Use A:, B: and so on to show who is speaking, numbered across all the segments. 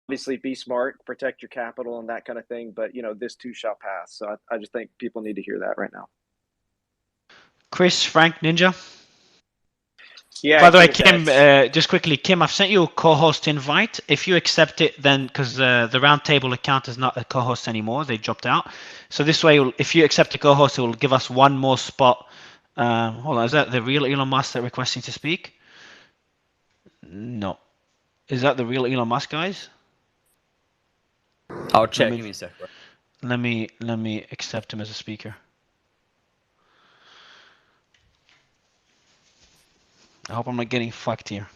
A: obviously be smart, protect your capital and that kind of thing. But this too shall pass. So I just think people need to hear that right now.
B: Chris, Frank, Ninja.
A: Yeah.
B: By the way, Kim, just quickly, Kim, I've sent you a co-host invite. If you accept it, then because the Roundtable account is not a co-host anymore, they dropped out. So this way, if you accept a co-host, it will give us one more spot. Hold on, is that the real Elon Musk that requesting to speak? No. Is that the real Elon Musk, guys?
C: I'll check. Give me a sec.
B: Let me accept him as a speaker. I hope I'm not getting fucked here.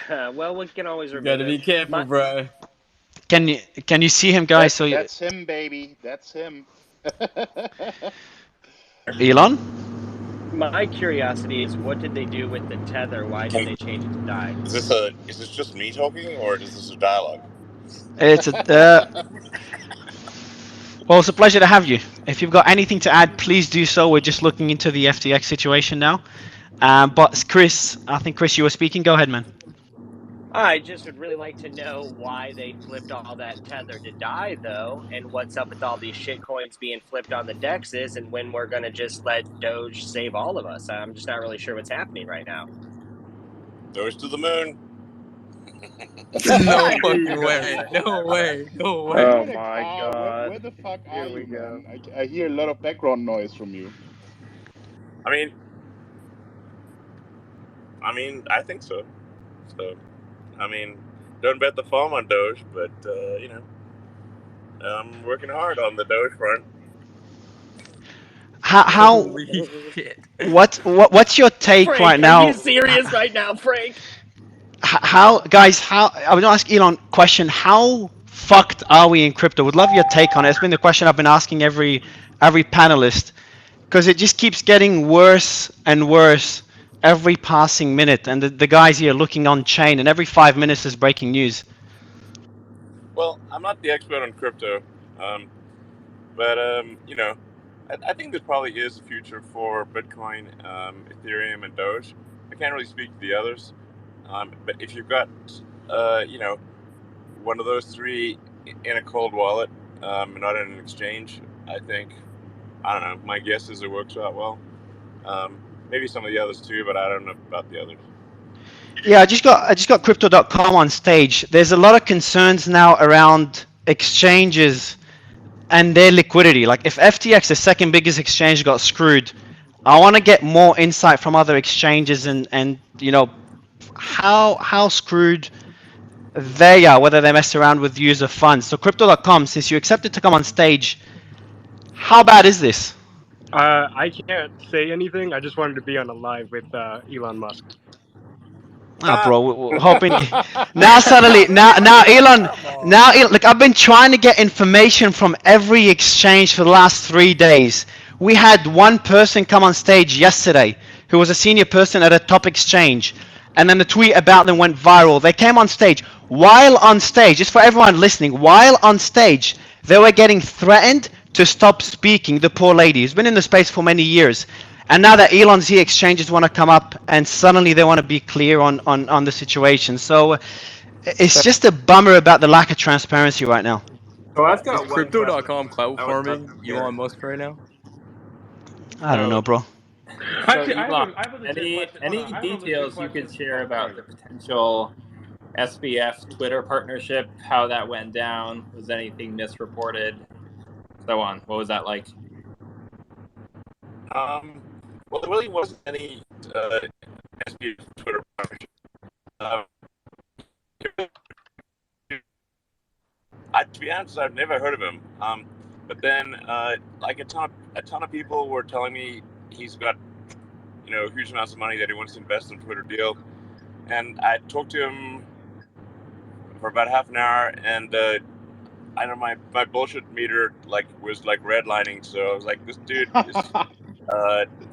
A: Well, we can always remember.
C: You gotta be careful, bro.
B: Can you see him, guys?
D: That's him, baby. That's him.
B: Elon?
A: My curiosity is, what did they do with the tether? Why did they change it to die?
E: Is this just me talking, or is this a dialogue?
B: It's well, it's a pleasure to have you. If you've got anything to add, please do so. We're just looking into the FTX situation now. But Chris, I think Chris, you were speaking. Go ahead, man.
A: I just would really like to know why they flipped all that tether to die, though, and what's up with all these shitcoins being flipped on the dexes, and when we're going to just let Doge save all of us. I'm just not really sure what's happening right now.
E: Doge to the moon.
C: No fucking way. No way. No way.
D: Oh my god. Where the fuck are you, man? I hear a lot of background noise from you.
E: I mean, I think so. So, I mean, don't bet the farm on Doge, but, I'm working hard on the Doge front.
C: Holy shit.
B: What's your take
A: Frank,
B: right now?
A: Are you serious right now, Frank?
B: I would ask Elon a question. How fucked are we in crypto? Would love your take on it. It's been the question I've been asking every panelist, because it just keeps getting worse and worse every passing minute, and the guys here looking on chain, and every 5 minutes is breaking news.
E: Well, I'm not the expert on crypto, but I think there probably is a future for Bitcoin, Ethereum, and Doge. I can't really speak to the others, but if you've got one of those three in a cold wallet, not in an exchange, I think, I don't know, my guess is it works out well. Maybe some of the others too, but I don't know about the others.
B: Yeah, I just got crypto.com on stage. There's a lot of concerns now around exchanges and their liquidity. Like, if FTX, the second biggest exchange, got screwed, I want to get more insight from other exchanges and how screwed they are, whether they mess around with user funds. So crypto.com, since you accepted to come on stage, how bad is this?
F: I can't say anything. I just wanted to be on a live with Elon Musk.
B: Bro, we're hoping now Elon, look, I've been trying to get information from every exchange for the last 3 days. We had one person come on stage yesterday who was a senior person at a top exchange, and then the tweet about them went viral. They came on stage. While on stage, just for everyone listening, while on stage, they were getting threatened to stop speaking. The poor lady who's been in the space for many years. And now that Elon's here, exchanges want to come up, and suddenly they want to be clear on the situation. So it's just a bummer about the lack of transparency right now.
G: So I've got
C: Crypto.com cloud farming Elon Musk right now?
B: I don't know, bro.
G: Actually, any details you could share about the potential SBF Twitter partnership, how that went down, was anything misreported, so on? What was that like?
E: Well, there really wasn't any SBF Twitter partnership. To be honest, I've never heard of him. But then, like a ton of people were telling me he's got, huge amounts of money that he wants to invest in a Twitter deal. And I talked to him for about half an hour, and I know my bullshit meter was redlining. So I was like, this dude is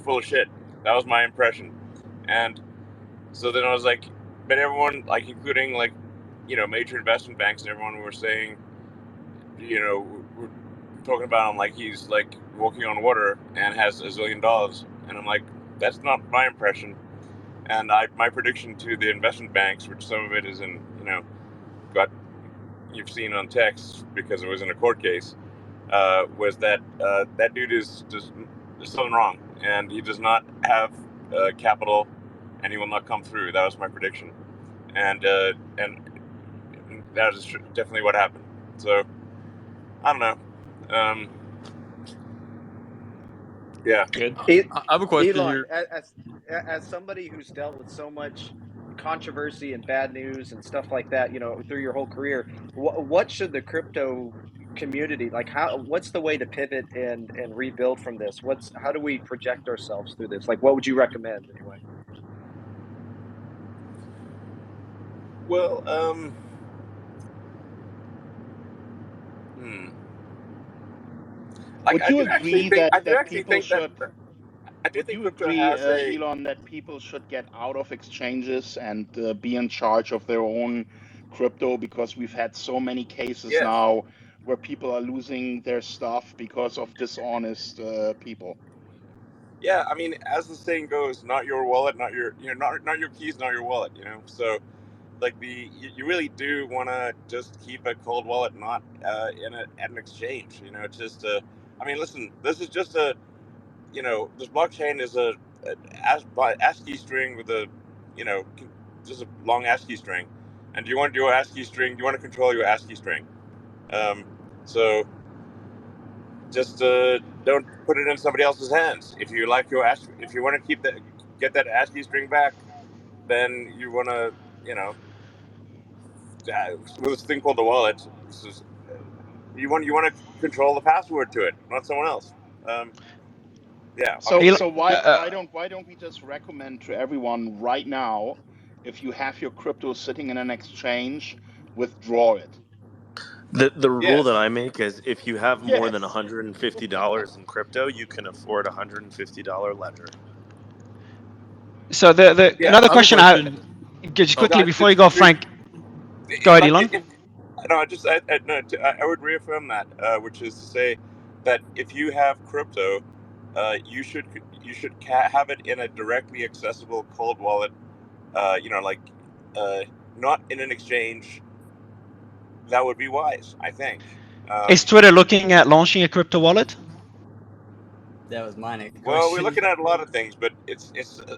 E: full of shit. That was my impression. And so then I was like, but everyone, including major investment banks and everyone, were saying, we're talking about him like he's walking on water and has $1 zillion. And I'm like, that's not my impression. And my prediction to the investment banks, which some of it is in, got you've seen on text because it was in a court case was that that dude is just there's something wrong, and he does not have capital, and he will not come through. That was my prediction, and that is definitely what happened. So I don't know. Yeah.
G: Good.
C: I have a question
H: Elon,
C: here.
H: as somebody who's dealt with so much controversy and bad news and stuff like that, through your whole career, what should the crypto community like? What's the way to pivot and rebuild from this? How do we project ourselves through this? Like, what would you recommend anyway?
E: Well,
D: Would you agree that people should?
E: I do
D: Would
E: think
D: you
E: crypto
D: agree,
E: has a.
D: Elon, that people should get out of exchanges and be in charge of their own crypto? Because we've had so many cases
E: Yes.
D: now where people are losing their stuff because of dishonest people.
E: Yeah, I mean, as the saying goes, not your wallet, not your, not your keys, not your wallet. So like you really do want to just keep a cold wallet, not at an exchange. It's just I mean, listen, this is just this blockchain is a ASCII string with a, just a long ASCII string, and do you want your ASCII string? Do you want to control your ASCII string? So just don't put it in somebody else's hands. If you like your if you want to get that ASCII string back, then you want to, with this thing called the wallet. You want to control the password to it, not someone else. Yeah.
D: So
E: Okay.
D: so why don't we just recommend to everyone right now, if you have your crypto sitting in an exchange, withdraw it.
I: The rule that
E: Yes.
I: I make is if you have more than
D: Yes.
I: $150 in crypto, you can afford a $150 ledger.
B: So
E: Yeah.
B: another
C: I have a
B: question
C: question.
B: just
C: Oh,
B: quickly before you go, Frank. Go ahead,
E: Like
B: Elon.
E: no, I would reaffirm that, which is to say that if you have crypto, you should have it in a directly accessible cold wallet. Like not in an exchange. That would be wise, I think.
B: Is Twitter looking at launching a crypto wallet?
C: that was my next
E: Well, we're
C: question.
E: looking at a lot of things, but it's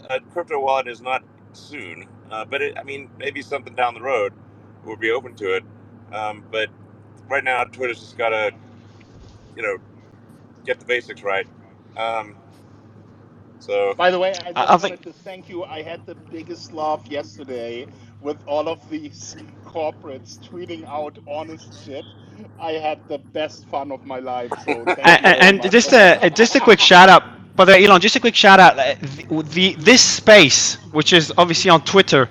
E: a crypto wallet is not soon. But I mean, maybe something down the road we'll be open to it. But right now, Twitter's just gotta, get the basics right. So
D: By the way, I
B: I
D: just
B: think
D: wanted to thank you. I had the biggest laugh yesterday with all of these corporates tweeting out honest shit. I had the best fun of my life. So thank you very
B: and
D: much.
B: just a quick shout out. By the way, Elon, just a quick shout out. This space, which is obviously on Twitter,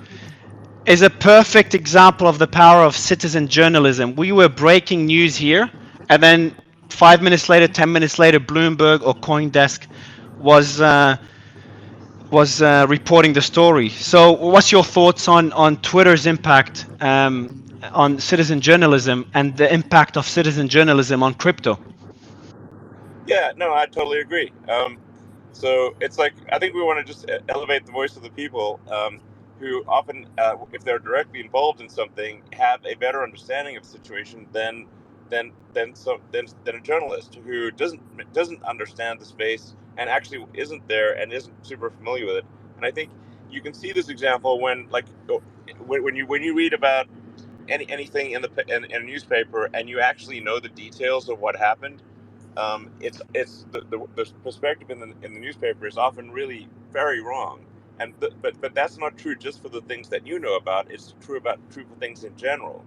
B: is a perfect example of the power of citizen journalism. We were breaking news here, and then 5 minutes later, 10 minutes later, Bloomberg or CoinDesk was reporting the story. So, what's your thoughts on Twitter's impact on citizen journalism and the impact of citizen journalism on crypto?
E: yeah, no, I totally agree. So it's like I think we want to just elevate the voice of the people, who often, if they're directly involved in something, have a better understanding of the situation than a journalist who doesn't understand the space and actually isn't there and isn't super familiar with it. And I think you can see this example when when you read about anything in in a newspaper and you actually know the details of what happened. It's the perspective in the newspaper is often really very wrong, and but that's not true just for the things that you know about. It's true for things in general.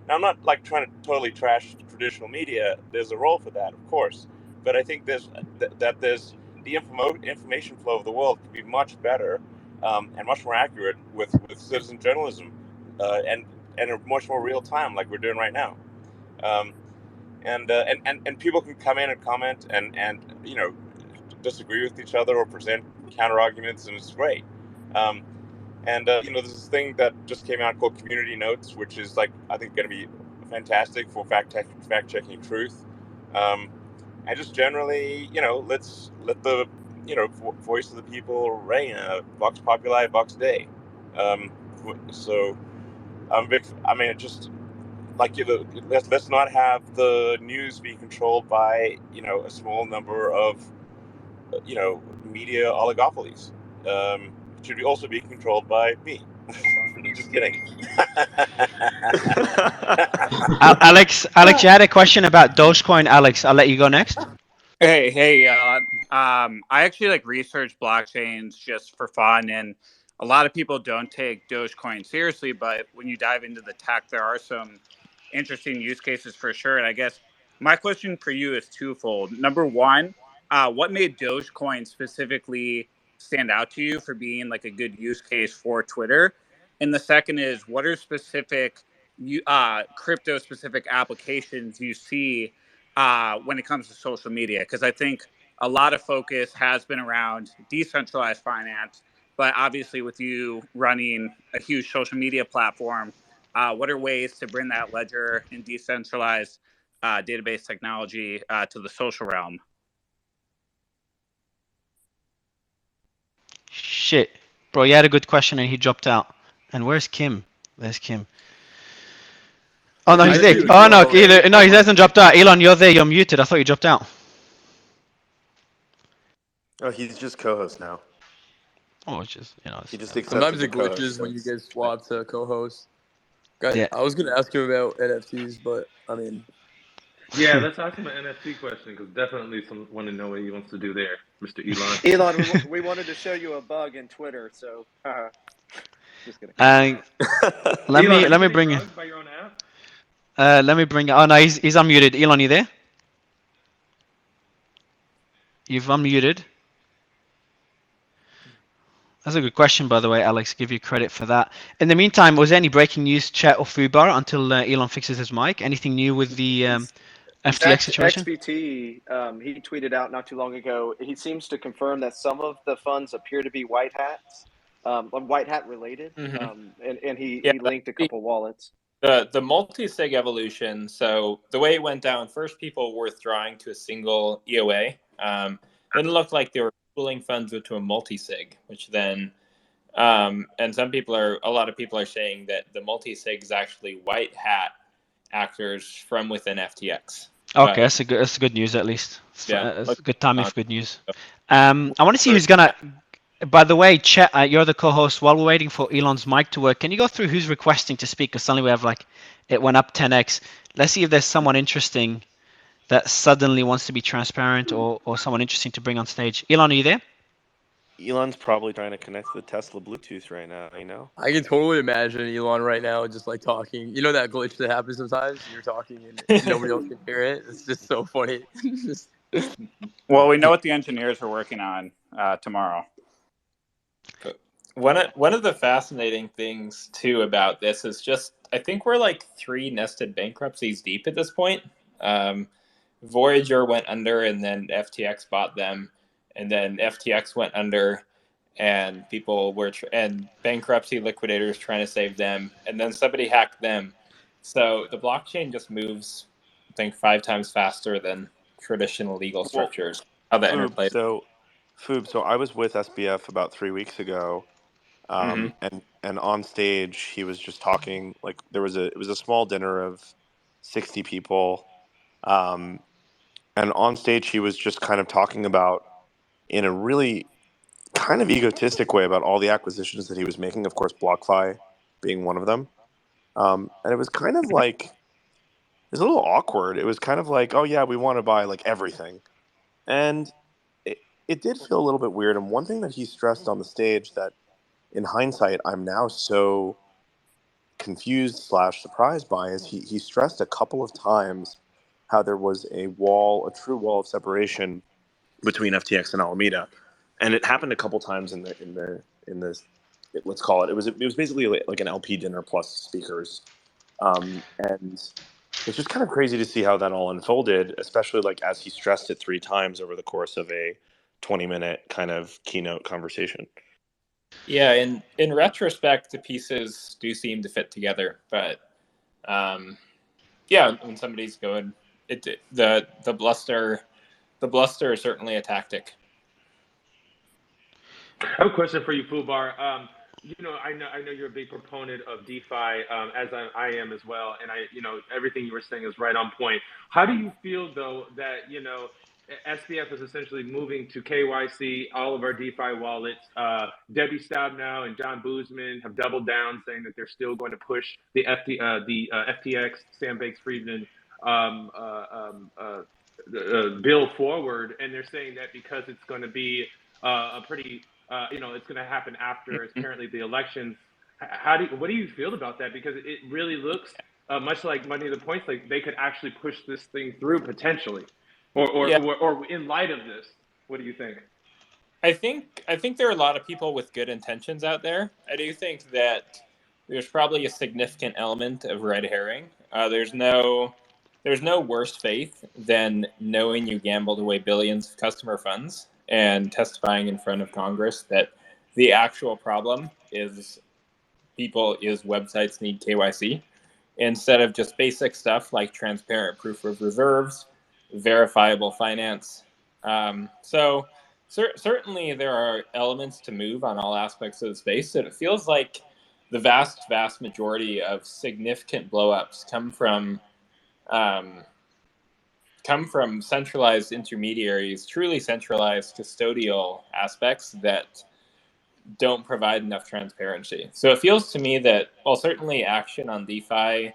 E: Now I'm not like trying to totally trash traditional media. There's a role for that, of course, but I think there's the information flow of the world could be much better, and much more accurate with citizen journalism, and a much more real time like we're doing right now. Um, and people can come in and comment and disagree with each other or present counter arguments, and it's great. Um, there's this thing that just came out called Community Notes, which is like I think going to be fantastic for fact checking truth, and just generally, let's let the voice of the people reign. Vox populi, vox dei. So I'm big. I mean, it just let's not have the news be controlled by a small number of media oligopolies. It should also be controlled by me. Just kidding.
B: Alex, you had a question about Dogecoin. Alex, I'll let you go next.
J: Hey, I actually research blockchains just for fun, and a lot of people don't take Dogecoin seriously, but when you dive into the tech, there are some interesting use cases for sure. And I guess my question for you is twofold. Number one, what made Dogecoin specifically stand out to you for being a good use case for Twitter? And the second is, what are specific crypto specific applications you see when it comes to social media? Because I think a lot of focus has been around decentralized finance, but obviously with you running a huge social media platform, what are ways to bring that ledger and decentralized database technology to the social realm?
B: Shit. Bro, you had a good question and he dropped out. And where's Kim? There's Kim. Oh, no, he's there. Oh, no, no, he hasn't dropped out. Elon, you're there. You're muted. I thought you dropped out.
I: Oh, he's just co-host now.
B: Oh, it's just,
I: he just
C: sometimes it glitches when you get swapped to co-host. Guys,
B: yeah.
C: I was going to ask him about NFTs, but I mean...
K: Yeah, let's ask him an NFT question, because definitely someone want to know what he wants to do there, Mr. Elon.
H: Elon, we wanted to show you a bug in Twitter, so just kidding.
B: Let me bring it.
K: By your own app?
B: Let me bring. Oh no, he's unmuted. Elon, you there? You've unmuted. That's a good question, by the way, Alex. Give you credit for that. In the meantime, was there any breaking news, chat or Fubar until Elon fixes his mic? Anything new with the FTX situation?
H: XBT, he tweeted out not too long ago. He seems to confirm that some of the funds appear to be white hats, white hat related, and he linked a couple wallets.
G: The multi-sig evolution. So the way it went down, first people were withdrawing to a single EOA. Then it looked like they were pooling funds into a multi-sig, which then, and a lot of people are saying that the multi-sig is actually white hat actors from within FTX.
B: Okay, that's good news at least. It's good timing for good news. I want to see who's gonna. By the way, Chet, you're the co-host. While we're waiting for Elon's mic to work, can you go through who's requesting to speak? Because suddenly we have it went up 10x. Let's see if there's someone interesting that suddenly wants to be transparent or someone interesting to bring on stage. Elon, are you there?
I: Elon's probably trying to connect to the Tesla Bluetooth right now,
C: I can totally imagine Elon right now just talking. You know that glitch that happens sometimes? You're talking and nobody else can hear it. It's just so funny.
J: Well, we know what the engineers are working on tomorrow.
G: One of the fascinating things too about this is just I think we're 3 nested bankruptcies deep at this point. Voyager went under, and then FTX bought them, and then FTX went under, and people were and bankruptcy liquidators trying to save them, and then somebody hacked them. So the blockchain just moves, I think, 5 times faster than traditional legal structures. How that interplays.
I: So I was with SBF about 3 weeks ago, and on stage he was just talking. It was a small dinner of 60 people, and on stage he was just kind of talking about, in a really kind of egotistic way, about all the acquisitions that he was making. Of course, BlockFi being one of them, and it was kind of it was a little awkward. It was kind of oh yeah, we want to buy everything, and it did feel a little bit weird. And one thing that he stressed on the stage that, in hindsight, I'm now so confused / surprised by, is he stressed a couple of times how there was a true wall of separation between FTX and Alameda, and it happened a couple times in this. Let's call it. It was basically like an LP dinner plus speakers, and it's just kind of crazy to see how that all unfolded, especially as he stressed it 3 times over the course of a 20-minute kind of keynote conversation.
G: Yeah, in retrospect, the pieces do seem to fit together, but yeah, when somebody's going, the bluster is certainly a tactic.
K: I have a question for you, Fubar. I know you're a big proponent of DeFi, as I am as well, and everything you were saying is right on point. How do you feel though that SBF is essentially moving to KYC all of our DeFi wallets? Debbie Stabnow and John Boozman have doubled down, saying that they're still going to push the FTX, Sam Bankman-Fried bill forward, and they're saying that because it's going to be a pretty it's going to happen after apparently the elections. What do you feel about that? Because it really looks much like Money of the Points, like they could actually push this thing through potentially, or in light of this. What do you think?
G: I think there are a lot of people with good intentions out there. I do think that there's probably a significant element of red herring. There's no worse faith than knowing you gambled away billions of customer funds and testifying in front of Congress that the actual problem is websites need KYC instead of just basic stuff like transparent proof of reserves, verifiable finance. Certainly there are elements to move on all aspects of the space. And it feels like the vast majority of significant blowups come from centralized intermediaries, truly centralized custodial aspects that don't provide enough transparency. So it feels to me that, while certainly action on DeFi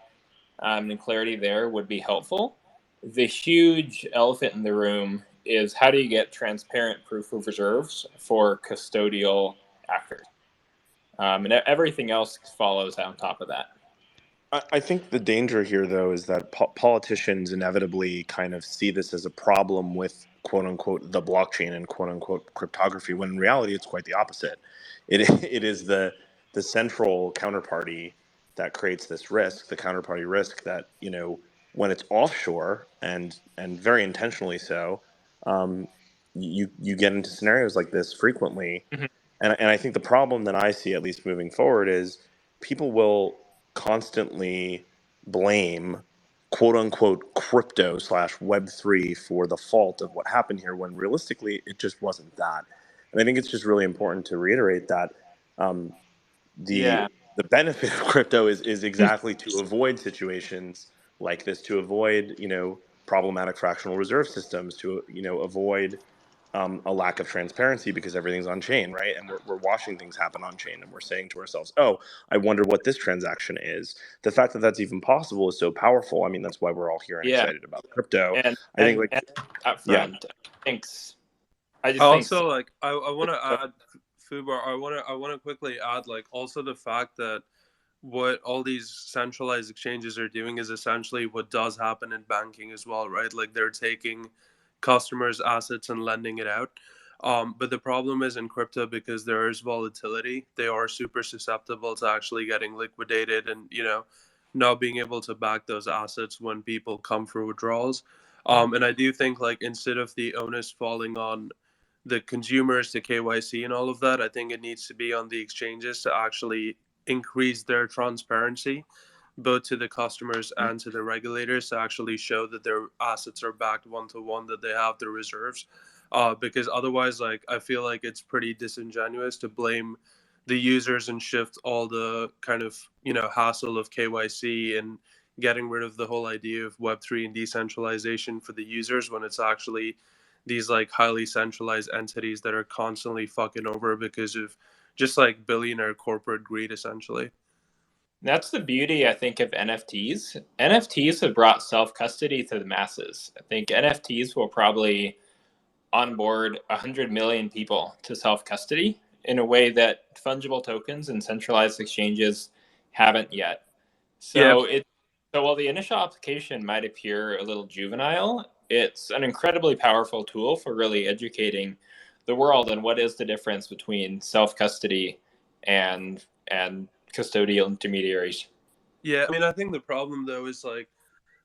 G: and clarity there would be helpful, the huge elephant in the room is how do you get transparent proof of reserves for custodial actors? And everything else follows on top of that.
I: I think the danger here, though, is that politicians inevitably kind of see this as a problem with "quote unquote" the blockchain and "quote unquote" cryptography, when in reality it's quite the opposite. It is the central counterparty that creates this risk, the counterparty risk that when it's offshore and very intentionally so, you get into scenarios like this frequently.
G: Mhm.
I: And I think the problem that I see, at least moving forward, is people will constantly blame "quote unquote" crypto slash Web3 for the fault of what happened here, when realistically it just wasn't that. And I think it's just really important to reiterate that um,
G: Yeah.
I: the benefit of crypto is exactly to avoid situations like this, to avoid problematic fractional reserve systems, to avoid a lack of transparency, because everything's on chain, right? And we're watching things happen on chain, and we're saying to ourselves, oh, I wonder what this transaction is. The fact that that's even possible is so powerful. I mean, that's why we're all here and
G: Yeah.
I: excited about crypto.
G: And
I: I think, like,
G: and up
I: yeah.
G: front, thanks.
L: I also like I want to add, Fubar, I want to quickly add, like, also the fact that what all these centralized exchanges are doing is essentially what does happen in banking as well, right? Like, they're taking customers' assets and lending it out. But the problem is in crypto, because there is volatility, they are super susceptible to actually getting liquidated and, not being able to back those assets when people come for withdrawals. And I do think, like, instead of the onus falling on the consumers to KYC and all of that, I think it needs to be on the exchanges to actually increase their transparency, both to the customers and to the regulators, to actually show that their assets are backed one to one, that they have the reserves. Because otherwise, like, I feel like it's pretty disingenuous to blame the users and shift all the kind of hassle of KYC and getting rid of the whole idea of Web3 and decentralization for the users, when it's actually these like highly centralized entities that are constantly fucking over because of just like billionaire corporate greed, essentially.
G: That's the beauty, I think, of NFTs. NFTs have brought self-custody to the masses. I think NFTs will probably onboard 100 million people to self-custody in a way that fungible tokens and centralized exchanges haven't yet. So while the initial application might appear a little juvenile, it's an incredibly powerful tool for really educating the world on what is the difference between self-custody and custodial intermediaries.
L: Yeah, I mean, I think the problem though is, like,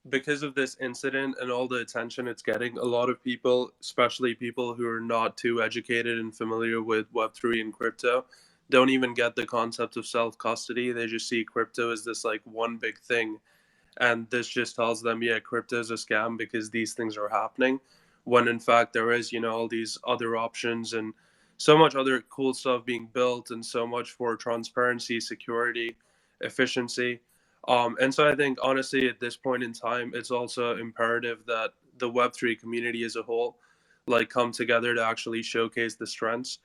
L: because of this incident and all the attention it's getting, a lot of people, especially people who are not too educated and familiar with Web3 and crypto, don't even get the concept of self-custody. They just see crypto as this like one big thing, and this just tells them, yeah, crypto is a scam because these things are happening, when in fact there is all these other options and so much other cool stuff being built, and so much for transparency, security, efficiency. And so I think honestly at this point in time, it's also imperative that the Web3 community as a whole like come together to actually showcase the strengths.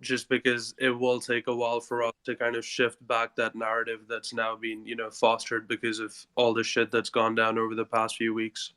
L: Just because it will take a while for us to kind of shift back that narrative that's now being, fostered because of all the shit that's gone down over the past few weeks.